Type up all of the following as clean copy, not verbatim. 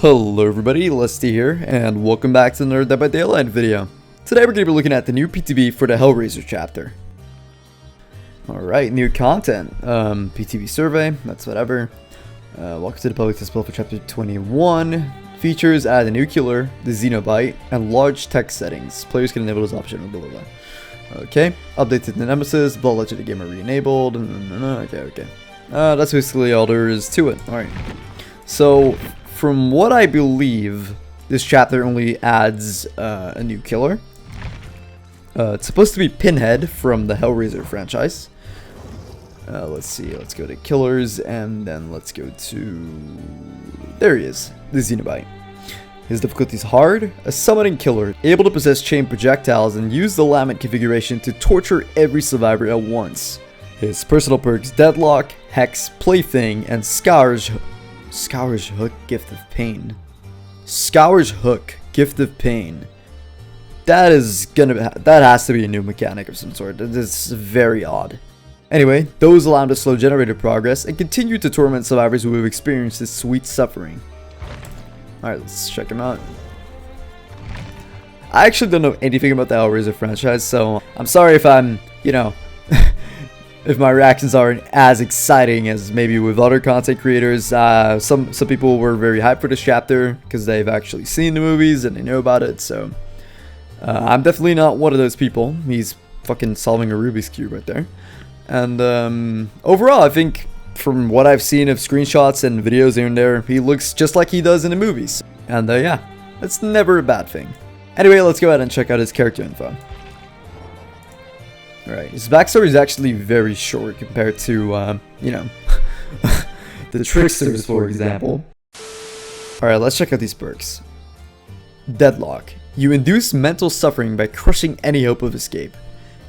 Hello everybody, Lusty here, and welcome back to another Dead by Daylight video. Today we're going to be looking at the new PTB for the HELLRAISER chapter. Alright, new content. PTB survey, that's whatever. Welcome to the public display for chapter 21. Features add a new killer, the Cenobite, and large text settings. Players can enable this option, blah blah blah. Okay, updated the Nemesis, Blood Legendary Gamer re-enabled. Okay. That's basically all there is to it. Alright. So, from what I believe, this chapter only adds a new killer. It's supposed to be Pinhead from the HELLRAISER franchise. Let's see, let's go to killers, and then let's go to... There he is, the Cenobite. His difficulty is hard, a summoning killer, able to possess chain projectiles and use the lament configuration to torture every survivor at once. His personal perks Deadlock, Hex, Plaything, and Scourge Hook, Gift of Pain. Scourge Hook, Gift of Pain. That has to be a new mechanic of some sort. It's very odd. Anyway, those allow him to slow generator progress and continue to torment survivors who have experienced this sweet suffering. Alright, let's check him out. I actually don't know anything about the HELLRAISER franchise, so I'm sorry if I'm, if my reactions aren't as exciting as maybe with other content creators. Some people were very hyped for this chapter because they've actually seen the movies and they know about it, so I'm definitely not one of those people. He's fucking solving a Rubik's Cube right there. And overall, I think from what I've seen of screenshots and videos here and there, he looks just like he does in the movies. And yeah, that's never a bad thing. Anyway, let's go ahead and check out his character info. Alright, his backstory is actually very short compared to, the Tricksters, for example. Alright, let's check out these perks. Deadlock. You induce mental suffering by crushing any hope of escape.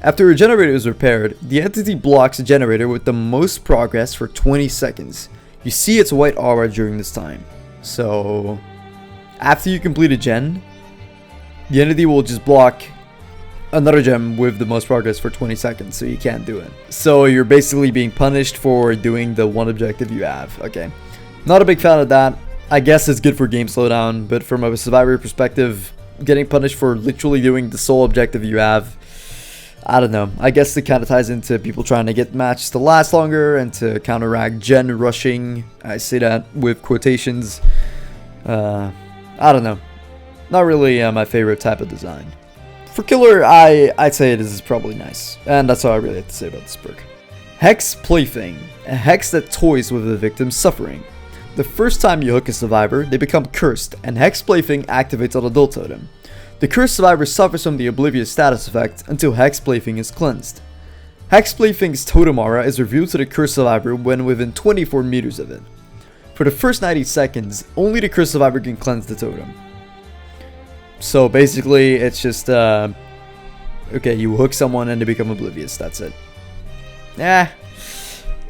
After a generator is repaired, the entity blocks a generator with the most progress for 20 seconds. You see its white aura during this time. So, after you complete a gen, the entity will just block another gem with the most progress for 20 seconds, so you can't do it. So you're basically being punished for doing the one objective you have. Okay, not a big fan of that. I guess it's good for game slowdown, but from a survivor perspective, getting punished for literally doing the sole objective you have, I don't know. I guess it kind of ties into people trying to get matches to last longer and to counteract gen rushing. I say that with quotations. I don't know. Not really my favorite type of design. For killer, I'd say this is probably nice. And that's all I really have to say about this perk. Hex Plaything. A hex that toys with the victim's suffering. The first time you hook a survivor, they become cursed, and Hex Plaything activates on Adult Totem. The cursed survivor suffers from the Oblivious status effect until Hex Plaything is cleansed. Hex Plaything's totem aura is revealed to the cursed survivor when within 24 meters of it. For the first 90 seconds, only the cursed survivor can cleanse the totem. So basically, it's just, okay, you hook someone and they become oblivious, that's it.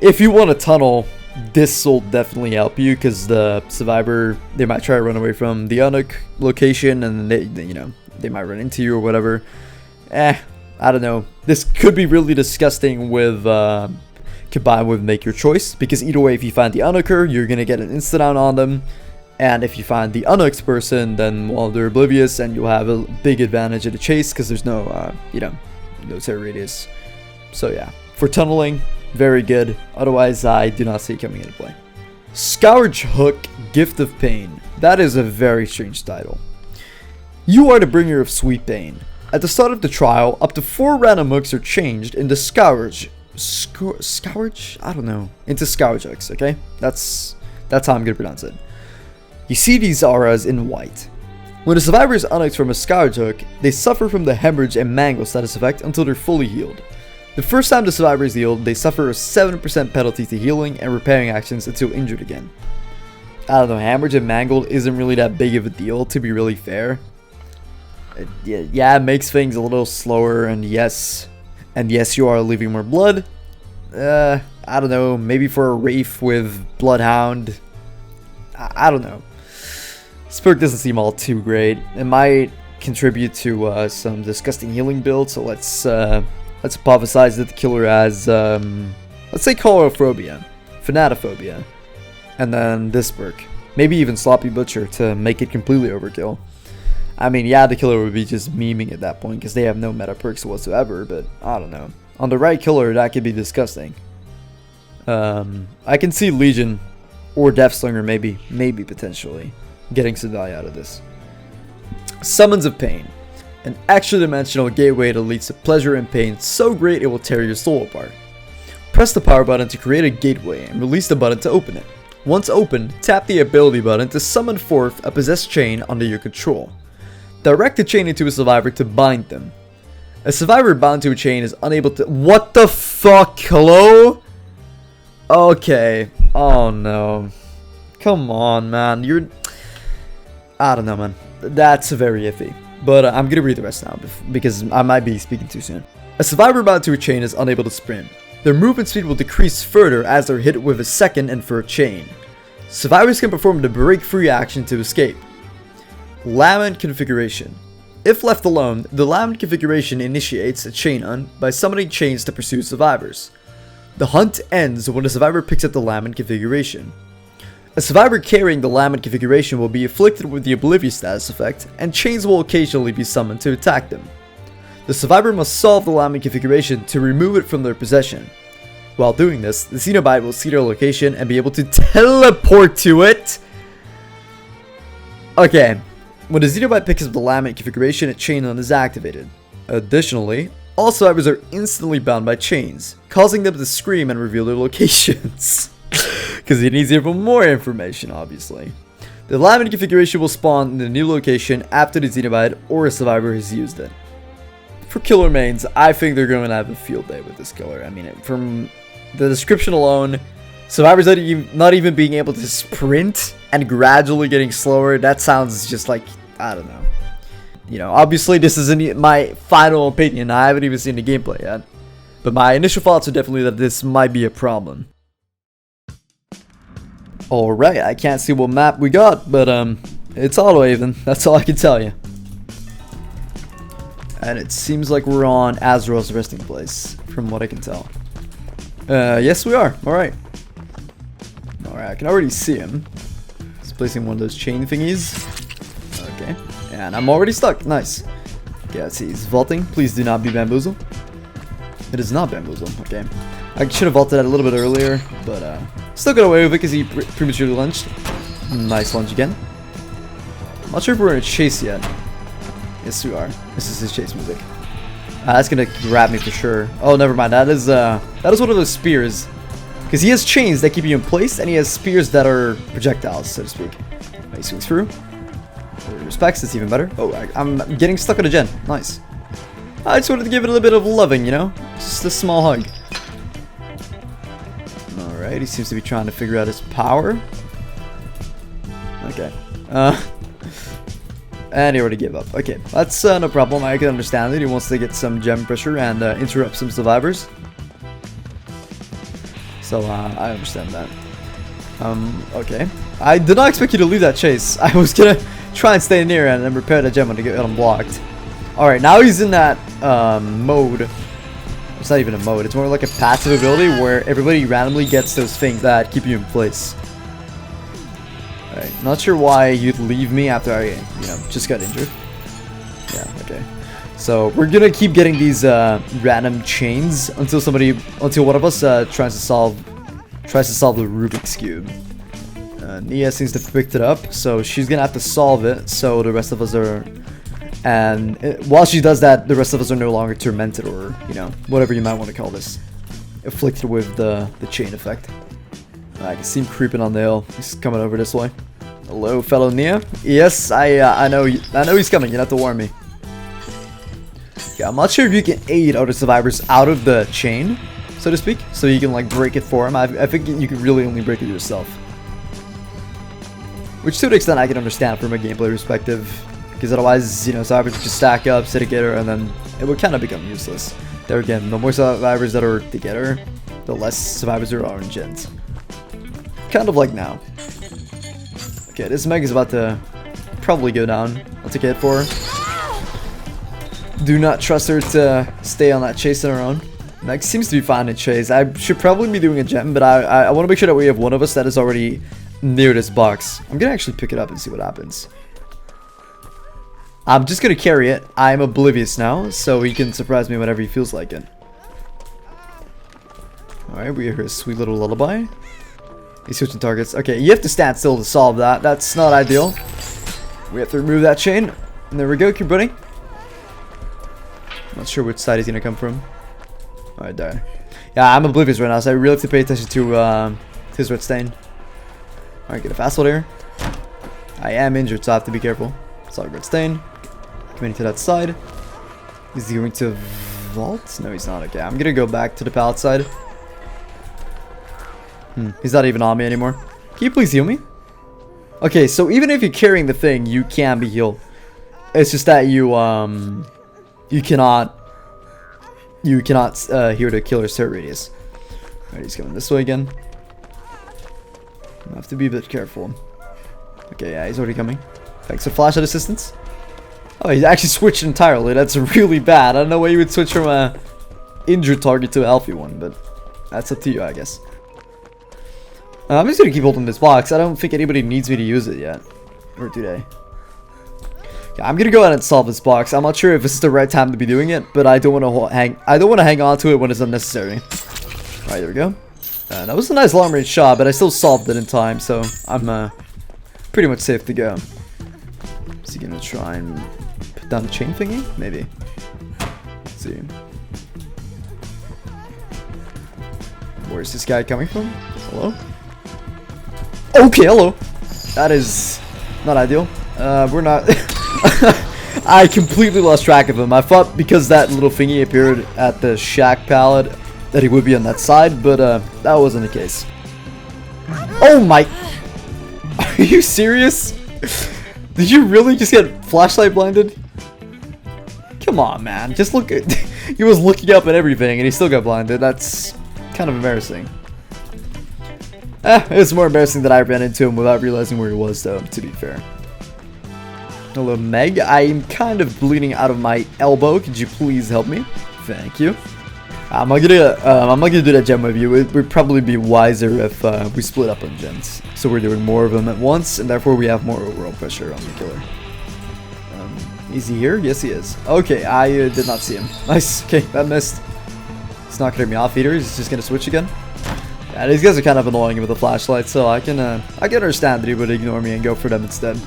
If you want to tunnel, this will definitely help you, because the survivor, they might try to run away from the unhook location, and they might run into you or whatever. I don't know. This could be really disgusting with, combined with Make Your Choice, because either way, if you find the unhooker, you're gonna get an insta-down on them. And if you find the unhooked person, then, well, they're oblivious, and you'll have a big advantage of the chase, because there's no, no terror radius. So yeah, for tunneling, very good. Otherwise, I do not see it coming into play. Scourge Hook, Gift of Pain. That is a very strange title. You are the bringer of sweet pain. At the start of the trial, up to 4 random hooks are changed into Scourge? I don't know. Into Scourge hooks, okay? That's how I'm gonna pronounce it. You see these auras in white. When a survivor is unhooked from a Scourge Hook, they suffer from the Hemorrhage and Mangle status effect until they're fully healed. The first time the survivor is healed, they suffer a 7% penalty to healing and repairing actions until injured again. I don't know, Hemorrhage and Mangled isn't really that big of a deal, to be really fair. Yeah, it makes things a little slower, and yes, you are leaving more blood. I don't know, maybe for a Wraith with Bloodhound. I don't know. This perk doesn't seem all too great. It might contribute to some disgusting healing build, so let's hypothesize that the killer has, let's say Chlorophobia, Fanatophobia, and then this perk. Maybe even Sloppy Butcher to make it completely overkill. I mean, yeah, the killer would be just memeing at that point because they have no meta perks whatsoever, but I don't know. On the right killer, that could be disgusting. I can see Legion or Deathslinger maybe potentially getting some value out of this. Summons of Pain. An extra-dimensional gateway that leads to pleasure and pain so great it will tear your soul apart. Press the power button to create a gateway and release the button to open it. Once opened, tap the ability button to summon forth a possessed chain under your control. Direct the chain into a survivor to bind them. A survivor bound to a chain is unable to— What the fuck? Hello? Okay. Oh no. Come on, man. I don't know, man. That's very iffy. But I'm gonna read the rest now because I might be speaking too soon. A survivor bound to a chain is unable to sprint. Their movement speed will decrease further as they're hit with a second and third chain. Survivors can perform the break free action to escape. Lament configuration. If left alone, the lament configuration initiates a chain hunt by summoning chains to pursue survivors. The hunt ends when the survivor picks up the lament configuration. A survivor carrying the lament configuration will be afflicted with the Oblivious status effect, and chains will occasionally be summoned to attack them. The survivor must solve the lament configuration to remove it from their possession. While doing this, the Cenobite will see their location and be able to teleport to it. Okay, when the Cenobite picks up the lament configuration, a chain hunt is activated. Additionally, all survivors are instantly bound by chains, causing them to scream and reveal their locations. Because he needs even more information, obviously. The lament configuration will spawn in the new location after the Cenobite or a survivor has used it. For killer mains, I think they're going to have a field day with this killer. I mean, from the description alone, survivors not even being able to sprint and gradually getting slower, that sounds just like, I don't know. You know, obviously this isn't my final opinion. I haven't even seen the gameplay yet. But my initial thoughts are definitely that this might be a problem. Alright, I can't see what map we got, but it's Autohaven. That's all I can tell you. And it seems like we're on Azrael's resting place, from what I can tell. Yes we are. Alright. Alright, I can already see him. He's placing one of those chain thingies. Okay. And I'm already stuck. Nice. Okay, let's see. He's vaulting. Please do not be bamboozle. It is not bamboozle. Okay. I should have vaulted that a little bit earlier, but still got away with it because he prematurely lunged. Nice lunge again. I'm not sure if we're in a chase yet. Yes, we are. This is his chase music. That's gonna grab me for sure. Oh, never mind. That is one of those spears, because he has chains that keep you in place, and he has spears that are projectiles, so to speak. He swings through. Respects. It's even better. Oh, I'm getting stuck on a gen. Nice. I just wanted to give it a little bit of loving, you know, just a small hug. Alright, he seems to be trying to figure out his power. Okay. And he already gave up. Okay, that's no problem. I can understand it. He wants to get some gem pressure and interrupt some survivors. So, I understand that. Okay. I did not expect you to leave that chase. I was gonna try and stay near and then repair the gem when to get unblocked. Alright, now he's in that mode. It's not even a mode. It's more like a passive ability where everybody randomly gets those things that keep you in place. Alright, not sure why you'd leave me after I, just got injured. Yeah, okay. So we're gonna keep getting these random chains until one of us tries to solve the Rubik's Cube. Nia seems to have picked it up, so she's gonna have to solve it. So the rest of us are. And while she does that, the rest of us are no longer tormented or, whatever you might want to call this. Afflicted with the chain effect. I can see him creeping on the hill. He's coming over this way. Hello, fellow Nia. Yes, I know he's coming. You don't have to warn me. Yeah, I'm not sure if you can aid other survivors out of the chain, so to speak. So you can, like, break it for him. I think you can really only break it yourself. Which, to an extent, I can understand from a gameplay perspective. Because otherwise, survivors would just stack up, sit together, and then it would kind of become useless. There again, the more survivors that are together, the less survivors there are in gens. Kind of like now. Okay, this Meg is about to probably go down. I'll take a hit for her. Do not trust her to stay on that chase on her own. Meg seems to be fine in chase. I should probably be doing a gem, but I want to make sure that we have one of us that is already near this box. I'm gonna actually pick it up and see what happens. I'm just gonna carry it. I'm oblivious now, so he can surprise me whenever he feels like it. Alright, we hear a sweet little lullaby. He's switching targets. Okay, you have to stand still to solve that. That's not ideal. We have to remove that chain. And there we go, keep running. Not sure which side he's gonna come from. Alright, there. Yeah, I'm oblivious right now, so I really have to pay attention to his red stain. Alright, get a fast hold here. I am injured, so I have to be careful. Sorry, red stain. Coming to that side. Is he going to vault? No, he's not. Okay, I'm gonna go back to the pallet side. He's not even on me anymore. Can you please heal me? Okay, so even if you're carrying the thing, you can be healed. It's just that you cannot hear the killer's turret radius. Alright, he's coming this way again. I have to be a bit careful. Okay, yeah, he's already coming. Thanks for flashlight assistance. Oh, he actually switched entirely. That's really bad. I don't know why you would switch from a injured target to a healthy one, but that's up to you, I guess. I'm just gonna keep holding this box. I don't think anybody needs me to use it yet. Or do they? Yeah, I'm gonna go ahead and solve this box. I'm not sure if this is the right time to be doing it, but I don't want to hang on to it when it's unnecessary. Alright, there we go. That was a nice long range shot, but I still solved it in time, so I'm pretty much safe to go. Is he gonna try and put down the chain thingy? Maybe. Let's see. Where's this guy coming from? Hello? Okay, hello. That is not ideal. We're not... I completely lost track of him. I thought because that little thingy appeared at the shack pallet that he would be on that side, but that wasn't the case. Oh my... Are you serious? Did you really just get flashlight blinded? Come on, man. Just look at... He was looking up at everything and he still got blinded. That's kind of embarrassing. It's more embarrassing that I ran into him without realizing where he was, though, to be fair. Hello, Meg. I'm kind of bleeding out of my elbow. Could you please help me? Thank you. I'm not gonna do that gem with you. It would probably be wiser if we split up on gems. So we're doing more of them at once, and therefore we have more overall pressure on the killer. Is he here? Yes, he is. Okay, I did not see him. Nice. Okay, that missed. He's not gonna get me off either. He's just gonna switch again. Yeah, these guys are kind of annoying with the flashlight, so I can understand that he would ignore me and go for them instead.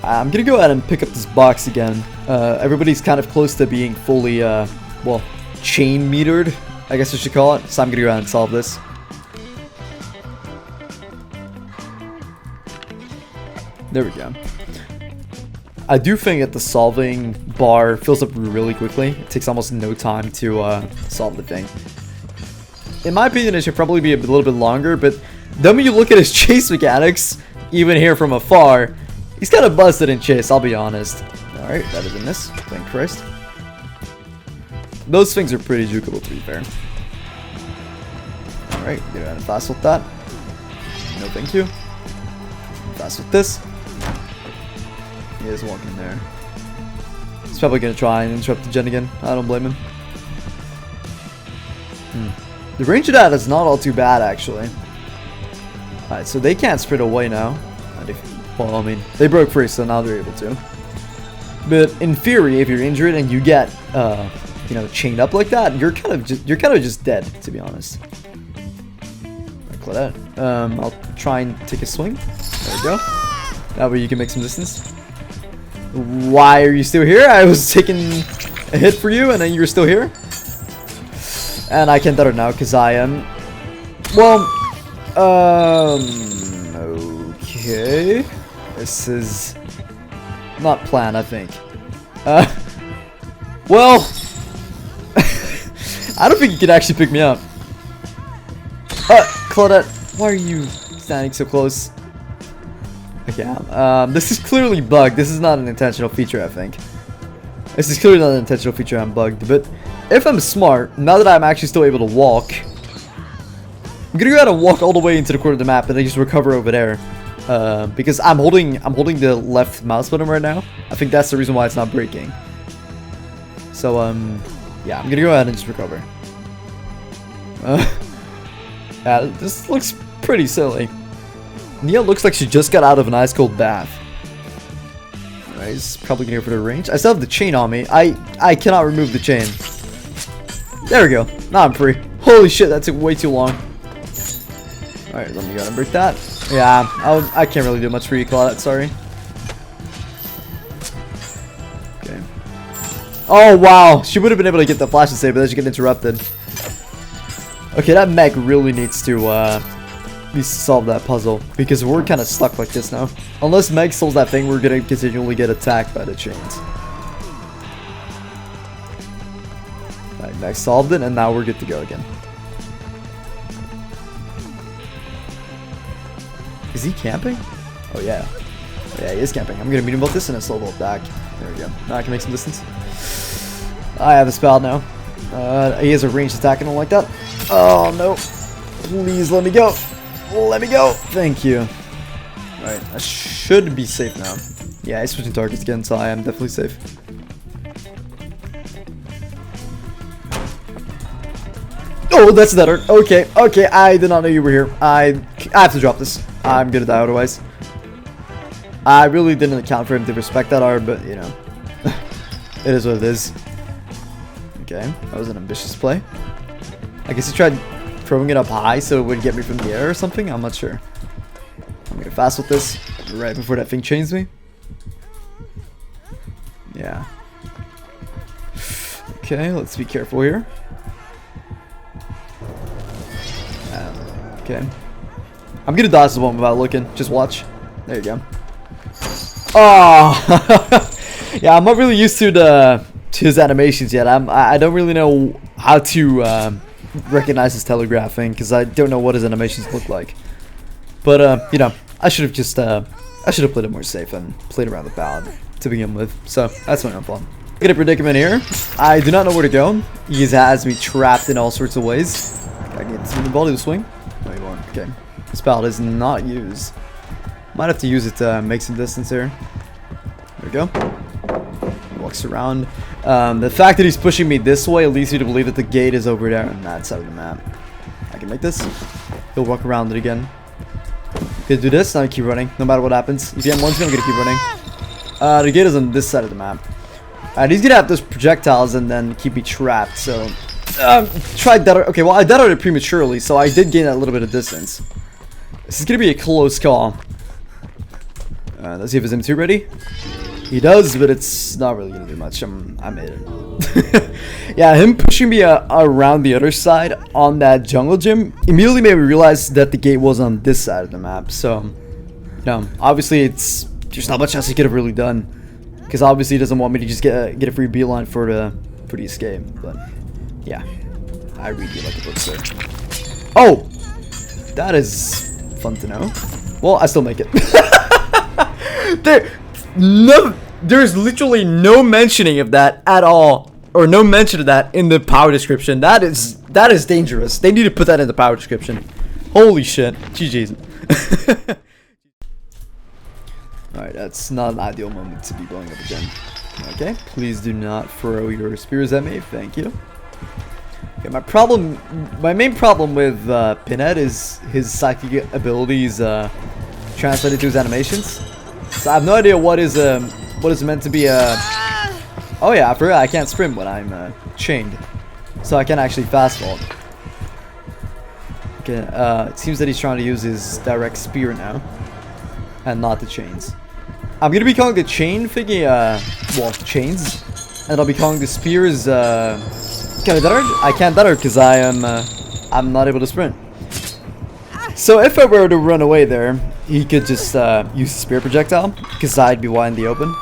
I'm gonna go ahead and pick up this box again. Everybody's kind of close to being fully, well, chain metered, I guess I should call it. So I'm gonna go ahead and solve this. There we go. I do think that the solving bar fills up really quickly. It takes almost no time to solve the thing. In my opinion, it should probably be a little bit longer, but then when you look at his chase mechanics, even here from afar, he's kind of busted in chase, I'll be honest. Alright, that is a miss. Thank Christ. Those things are pretty jukeable, to be fair. Alright, get around and fast with that. No thank you. Fast with this. He is walking there. He's probably going to try and interrupt the gen again. I don't blame him. The range of that is not all too bad, actually. Alright, so they can't sprint away now. Well, I mean, they broke free, so now they're able to. But in theory, if you're injured and you get, you know, chained up like that, you're kind of just dead, to be honest. Like that. I'll try and take a swing. There we go. That way you can make some distance. Why are you still here? I was taking a hit for you, and then you're still here. And I can't do it now because I am. Well, okay. This is not planned, I think. Well, I don't think you can actually pick me up. Claudette, why are you standing so close? Okay, this is clearly bugged. This is not an intentional feature, I think. This is clearly not an intentional feature. I'm bugged, but if I'm smart, now that I'm actually still able to walk, I'm gonna go ahead and walk all the way into the corner of the map and then just recover over there. Because I'm holding the left mouse button right now. I think that's the reason why it's not breaking. So yeah, I'm gonna go ahead and just recover. Yeah, this looks pretty silly. Nia looks like she just got out of an ice cold bath. Anyways, probably gonna go for the range. I still have the chain on me. I cannot remove the chain. There we go. Now I'm free. Holy shit, that took way too long. Alright, let me go and break that. Yeah, I can't really do much for you, Claudette, sorry. Okay. Oh, wow. She would have been able to get the flash and save, but then she get interrupted. Okay, that mech really needs to solve that puzzle, because we're kind of stuck like this now. Unless Meg solves that thing, we're gonna continually get attacked by the chains. Alright, Meg solved it, and now we're good to go again. Is he camping? Oh yeah. Yeah, he is camping. I'm gonna meet him about this and then slow bolt back. There we go. Now I can make some distance. I have a spell now. He has a ranged attack and all like that. Oh no. Please let me go. Let me go. Thank you. Alright, I should be safe now. Yeah, he's switching targets again, so I am definitely safe. Oh, that's better. Okay, okay, I did not know you were here. I have to drop this. I'm gonna die otherwise. I really didn't account for him to respect that art, but you know, it is what it is. Okay, that was an ambitious play. I guess he tried throwing it up high so it would get me from the air or something. I'm not sure. I'm gonna fast with this right before that thing chains me. Yeah. Okay, let's be careful here. Okay. I'm gonna dodge the one without looking. Just watch. There you go. Oh! Yeah, I'm not really used to his animations yet. I don't really know how to recognize his telegraphing because I don't know what his animations look like. But you know, I should have just I should have played it more safe and played around the ballad to begin with. So that's my own fault. Get a predicament here. I do not know where to go. He has me trapped in all sorts of ways. I get the ball to swing. No, you won't. Okay. This ballad is not used. Might have to use it to make some distance here. There we go. Walks around. The fact that he's pushing me this way leads you to believe that the gate is over there on that side of the map. I can make this. He'll walk around it again. Gonna do this, now I keep running, no matter what happens. If he M1's I'm gonna keep running. The gate is on this side of the map. Alright, he's gonna have those projectiles and then keep me trapped, so... tried that. Okay, well, I dead it prematurely, so I did gain a little bit of distance. This is gonna be a close call. Let's see if his M2 ready. He does, but it's not really gonna do much. I made it. Yeah, him pushing me around the other side on that jungle gym immediately made me realize that the gate was on this side of the map. So, no, obviously there's not much else he could have really done, because obviously he doesn't want me to just get a free beeline for the escape. But yeah, I really do like the books there. Oh, that is fun to know. Well, I still make it. There's literally no mentioning of that at all, or no mention of that in the power description. That is dangerous. They need to put that in the power description. Holy shit. GG's. Alright, that's not an ideal moment to be blowing up a gem. Okay, please do not throw your spears at me. Thank you. Okay, my main problem with Pinhead is his psychic abilities translated to his animations. So I have no idea what is meant to be a... Oh yeah, I forgot I can't sprint when I'm chained. So I can actually fast vault. Okay, it seems that he's trying to use his direct spear now. And not the chains. I'm gonna be calling the chain thingy, well, chains. And I'll be calling the spears, can I dead her? I can't dead her because I'm not able to sprint. So if I were to run away there, he could just use the spear projectile, because I'd be wide in the open.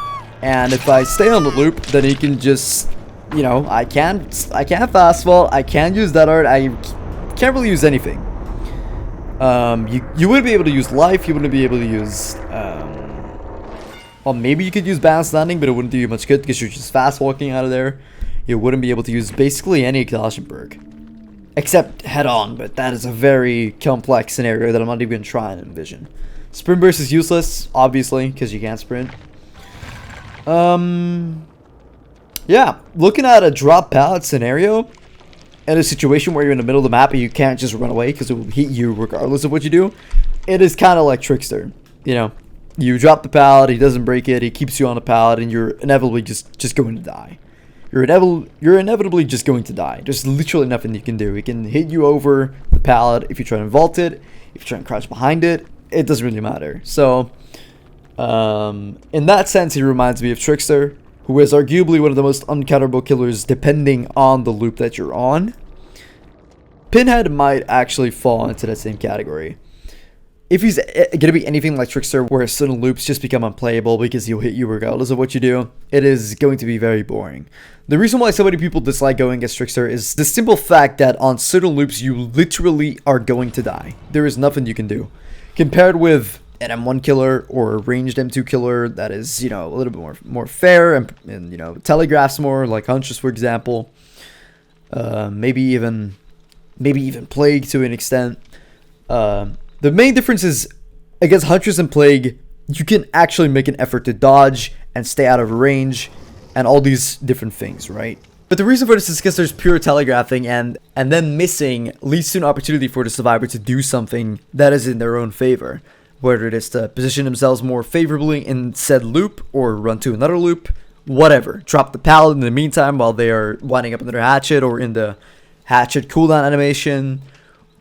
And if I stay on the loop, then he can just, you know, I can't fast vault, I can't use that art, I can't really use anything. You wouldn't be able to use life, you wouldn't be able to use, well, maybe you could use balance landing, but it wouldn't do you much good because you're just fast walking out of there. You wouldn't be able to use basically any exhaustion perk. Except head on, but that is a very complex scenario that I'm not even going to try and envision. Sprint burst is useless, obviously, because you can't sprint. Yeah, looking at a drop pallet scenario, in a situation where you're in the middle of the map and you can't just run away because it will hit you regardless of what you do, it is kind of like Trickster. You know, you drop the pallet, he doesn't break it, he keeps you on the pallet, and you're inevitably just going to die. You're inevitably just going to die. There's literally nothing you can do. He can hit you over the pallet if you try and vault it, if you try and crouch behind it. It doesn't really matter. So, in that sense, he reminds me of Trickster, who is arguably one of the most uncounterable killers depending on the loop that you're on. Pinhead might actually fall into that same category. If he's going to be anything like Trickster, where certain loops just become unplayable because he'll hit you regardless of what you do, it is going to be very boring. The reason why so many people dislike going against Trickster is the simple fact that on certain loops, you literally are going to die. There is nothing you can do. Compared with an M1 killer or a ranged M2 killer that is, you know, a little bit more fair and you know, telegraphs more, like Huntress, for example. Maybe even Plague to an extent. The main difference is, against Huntress and Plague, you can actually make an effort to dodge and stay out of range and all these different things, right? But the reason for this is because there's pure telegraphing, and then missing leads to an opportunity for the survivor to do something that is in their own favor. Whether it is to position themselves more favorably in said loop, or run to another loop, whatever. Drop the pallet in the meantime while they are winding up another hatchet, or in the hatchet cooldown animation.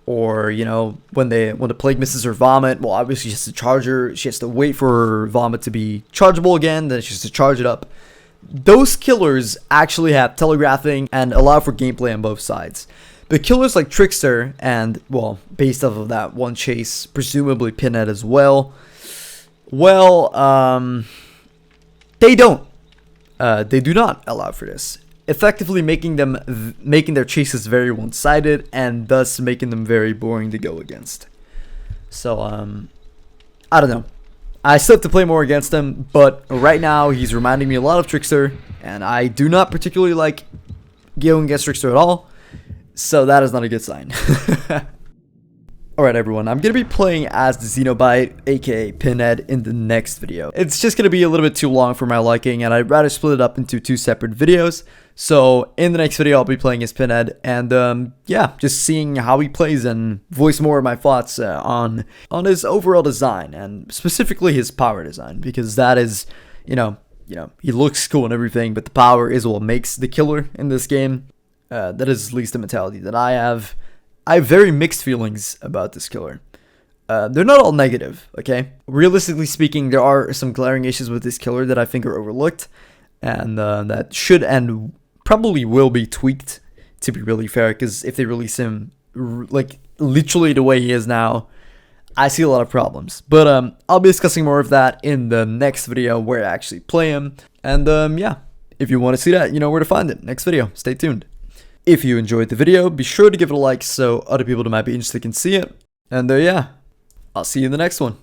Or, you know, when the Plague misses her vomit, well, obviously she has to charge her. She has to wait for her vomit to be chargeable again, then she has to charge it up. Those killers actually have telegraphing and allow for gameplay on both sides. But killers like Trickster and, well, based off of that one chase, presumably Pinhead as well, they don't. They do not allow for this. Effectively making their chases very one-sided, and thus making them very boring to go against. So I don't know. I still have to play more against him, but right now he's reminding me a lot of Trickster, and I do not particularly like going against Trickster at all. So that is not a good sign. Alright everyone, I'm going to be playing as the Cenobite, aka Pinhead, in the next video. It's just going to be a little bit too long for my liking, and I'd rather split it up into 2 separate videos. So in the next video, I'll be playing as Pinhead, and yeah, just seeing how he plays and voice more of my thoughts on his overall design, and specifically his power design, because that is, you know, he looks cool and everything, but the power is what makes the killer in this game. That is at least the mentality that I have. I have very mixed feelings about this killer. They're not all negative, okay? Realistically speaking, there are some glaring issues with this killer that I think are overlooked, and that should and probably will be tweaked, to be really fair, because if they release him like literally the way he is now, I see a lot of problems. But I'll be discussing more of that in the next video where I actually play him. And yeah, if you want to see that, you know where to find it. Next video, stay tuned. If you enjoyed the video, be sure to give it a like so other people that might be interested can see it. And yeah, I'll see you in the next one.